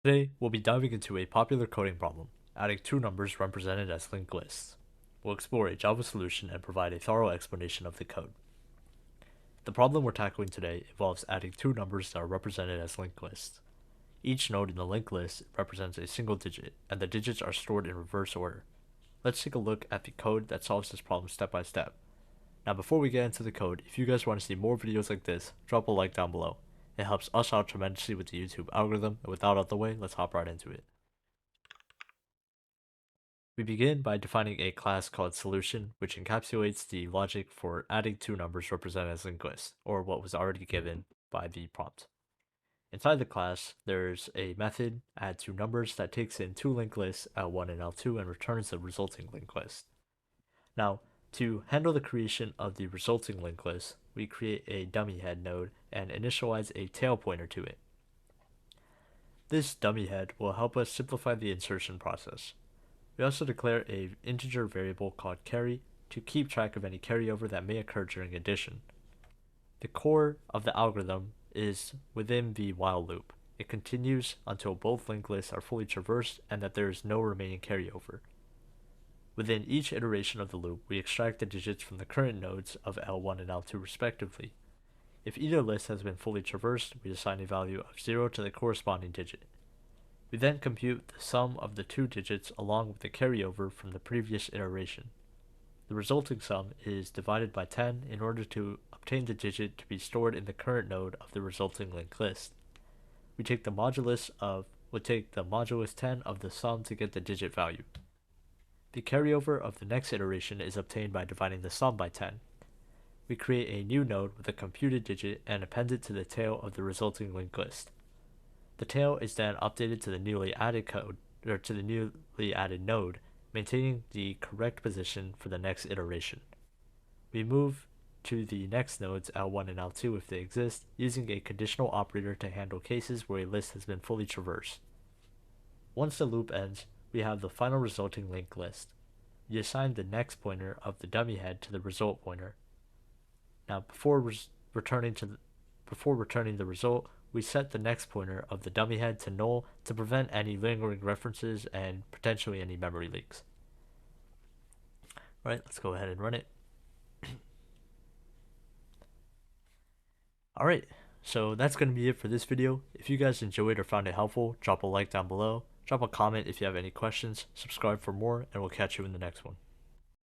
Today, we'll be diving into a popular coding problem, adding two numbers represented as linked lists. We'll explore a Java solution and provide a thorough explanation of the code. The problem we're tackling today involves adding two numbers that are represented as linked lists. Each node in the linked list represents a single digit, and the digits are stored in reverse order. Let's take a look at the code that solves this problem step by step. Now before we get into the code, if you guys want to see more videos like this, drop a like down below. It helps us out tremendously with the YouTube algorithm, and with that out of the way, let's hop right into it. We begin by defining a class called solution, which encapsulates the logic for adding two numbers represented as linked lists, or what was already given by the prompt. Inside the class, there's a method, add two numbers, that takes in two linked lists, L1 and L2, and returns the resulting linked list. Now, to handle the creation of the resulting linked list, we create a dummy head node and initialize a tail pointer to it. This dummy head will help us simplify the insertion process. We also declare an integer variable called carry to keep track of any carryover that may occur during addition. The core of the algorithm is within the while loop. It continues until both linked lists are fully traversed and that there is no remaining carryover. Within each iteration of the loop, we extract the digits from the current nodes of L1 and L2 respectively. If either list has been fully traversed, we assign a value of 0 to the corresponding digit. We then compute the sum of the two digits along with the carryover from the previous iteration. The resulting sum is divided by 10 in order to obtain the digit to be stored in the current node of the resulting linked list. We take the modulus 10 of the sum to get the digit value. The carryover of the next iteration is obtained by dividing the sum by 10. We create a new node with a computed digit and append it to the tail of the resulting linked list. The tail is then updated to the newly added node, maintaining the correct position for the next iteration. We move to the next nodes L1 and L2 if they exist, using a conditional operator to handle cases where a list has been fully traversed. Once the loop ends, we have the final resulting linked list. We assign the next pointer of the dummy head to the result pointer. Now, before returning the result, we set the next pointer of the dummy head to null to prevent any lingering references and potentially any memory leaks. Alright, let's go ahead and run it. Alright, so that's going to be it for this video. If you guys enjoyed or found it helpful, drop a like down below. Drop a comment if you have any questions, subscribe for more, and we'll catch you in the next one.